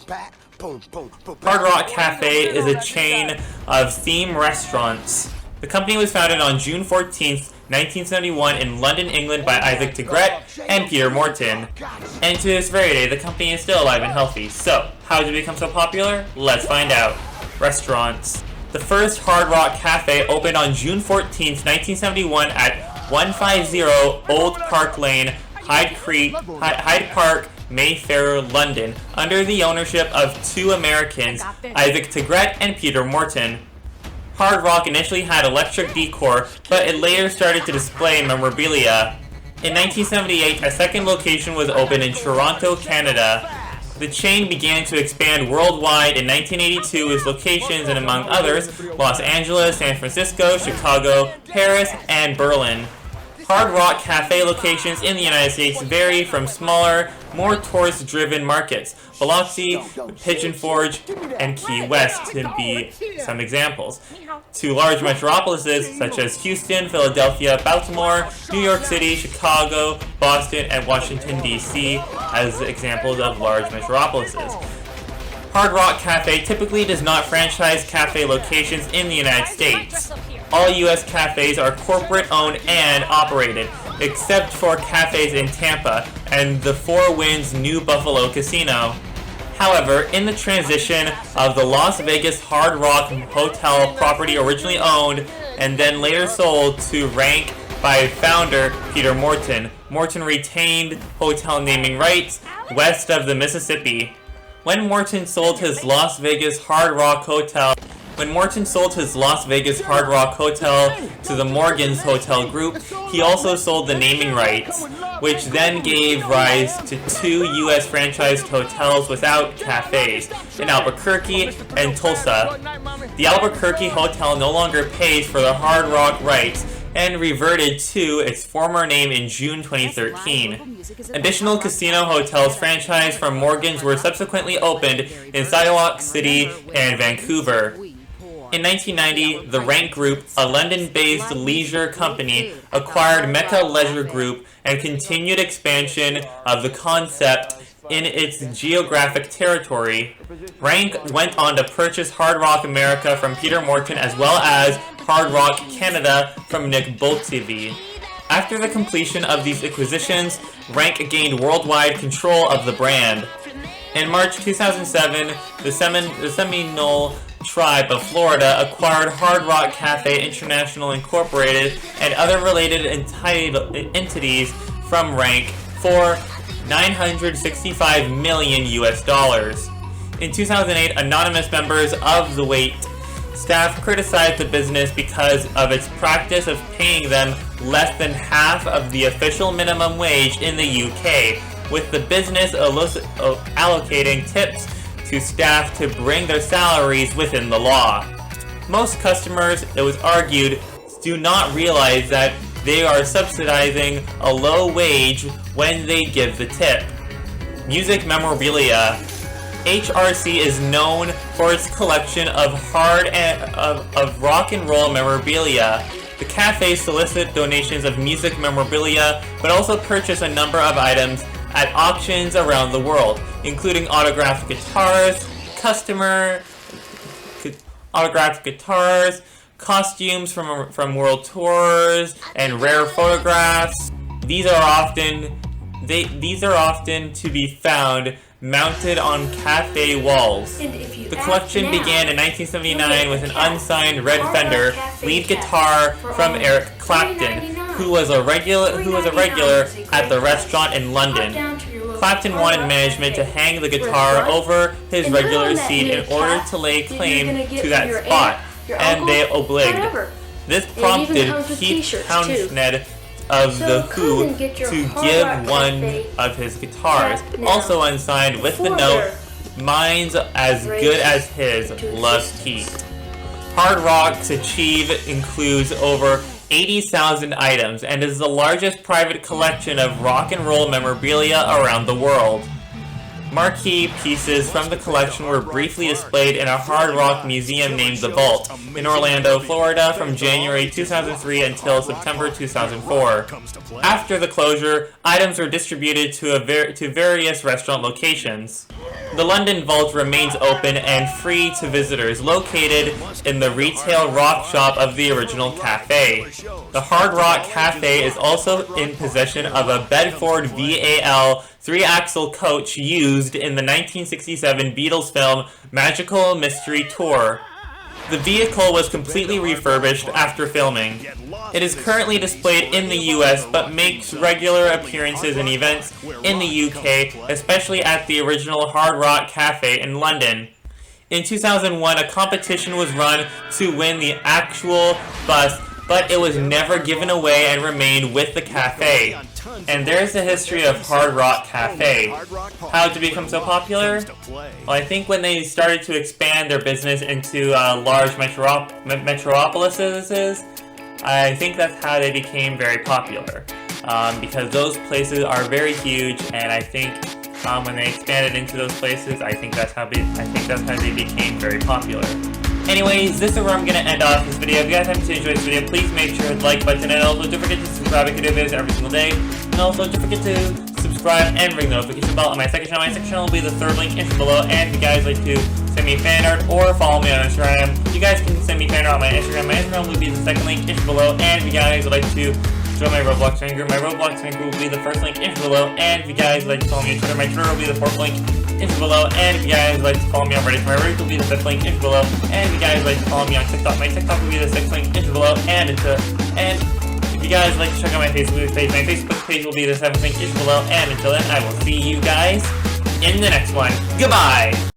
Hard Rock Cafe is a chain of theme restaurants. The company was founded on June 14th, 1971 in London, England by Isaac Tigrett and Peter Morton. And to this very day, the company is still alive and healthy. So, how did it become so popular? Let's find out. Restaurants. The first Hard Rock Cafe opened on June 14th, 1971 at 150 Old Park Lane, Hyde Park, Mayfair, London, under the ownership of two Americans, Isaac Tigrett and Peter Morton. Hard Rock initially had electric decor, but it later started to display memorabilia. In 1978, a second location was opened in Toronto, Canada. The chain began to expand worldwide in 1982 with locations in, among others, Los Angeles, San Francisco, Chicago, Paris, and Berlin. Hard Rock Cafe locations in the United States vary from smaller, more tourist-driven markets, Biloxi, Pigeon Forge, and Key West to be some examples, to large metropolises such as Houston, Philadelphia, Baltimore, New York City, Chicago, Boston, and Washington, D.C. as examples of large metropolises. Hard Rock Cafe typically does not franchise cafe locations in the United States. All U.S. cafes are corporate-owned and operated, except for cafes in Tampa and the Four Winds New Buffalo Casino. However, in the transition of the Las Vegas Hard Rock Hotel property originally owned and then later sold to Rank by founder Peter Morton, Morton retained hotel naming rights west of the Mississippi. When Morton sold his Las Vegas Hard Rock Hotel to the Morgan's Hotel Group, he also sold the naming rights, which then gave rise to two U.S. franchised hotels without cafes, in Albuquerque and Tulsa. The Albuquerque Hotel no longer pays for the Hard Rock rights and reverted to its former name in June 2013. Additional casino hotels franchised from Morgan's were subsequently opened in Sidewalk City and Vancouver. In 1990, the Rank Group, a London-based leisure company, acquired Mecca Leisure Group and continued expansion of the concept in its geographic territory. Rank went on to purchase Hard Rock America from Peter Morton as well as Hard Rock Canada from Nick Boltevy. After the completion of these acquisitions, Rank gained worldwide control of the brand. In March 2007, the Seminole Tribe of Florida acquired Hard Rock Cafe International Incorporated and other related entities from Rank for $965 million US. In 2008, anonymous members of the wait staff criticized the business because of its practice of paying them less than half of the official minimum wage in the UK, with the business allocating tips to staff to bring their salaries within the law. Most customers, it was argued, do not realize that they are subsidizing a low wage when they give the tip. Music memorabilia. HRC is known for its collection of rock and roll memorabilia. The cafe solicits donations of music memorabilia, but also purchase a number of items at auctions around the world, including autographed guitars, costumes from world tours, and rare photographs. These are often to be found mounted on cafe walls. The collection began in 1979 with an unsigned red Fender lead guitar from Eric Clapton, who was a regular at the restaurant in London. Clapton wanted management to hang the guitar over his regular seat in order to lay claim to that spot, and they obliged. This prompted Keith Townshend of The Who to give one of his guitars, also unsigned, with the note, "Mine's as good as his, loves Keith." Hard Rock's achieve includes over 80,000 items and is the largest private collection of rock and roll memorabilia around the world. Marquee pieces from the collection were briefly displayed in a Hard Rock museum named The Vault in Orlando, Florida from January 2003 until September 2004. After the closure, items were distributed to various restaurant locations. The London Vault remains open and free to visitors, located in the retail rock shop of the original cafe. The Hard Rock Cafe is also in possession of a Bedford VAL 3-axle coach used in the 1967 Beatles film Magical Mystery Tour. The vehicle was completely refurbished after filming. It is currently displayed in the US, but makes regular appearances in events in the UK, especially at the original Hard Rock Cafe in London. In 2001, a competition was run to win the actual bus, but it was never given away and remained with the cafe. And there's the history of Hard Rock Cafe. How did it become so popular? Well, I think when they started to expand their business into large metropolises, I think that's how they became very popular. Because those places are very huge, and I think when they expanded into those places, I think that's how they became very popular. Anyways, this is where I'm going to end off this video. If you guys happen to enjoy this video, please make sure to hit the like button, and also don't forget to subscribe. I can do videos every single day. And also don't forget to subscribe and ring the notification bell on my second channel. My second channel will be the third link in below. And if you guys like to send me fan art or follow me on Instagram, you guys can send me fan art on my Instagram. My Instagram will be the second link in below. And if you guys would like to join my Roblox fan group, my Roblox fan group will be the first link in below. And if you guys would like to follow me on Twitter, my Twitter will be the fourth link in below. And if you guys would like to follow me on Reddit, my Reddit will be the fifth link in below. And if you guys would like to follow me on TikTok, my TikTok will be the sixth link in below. And if you guys would like to check out my Facebook page, my Facebook page will be the seventh link in below. And until then, I will see you guys in the next one. Goodbye!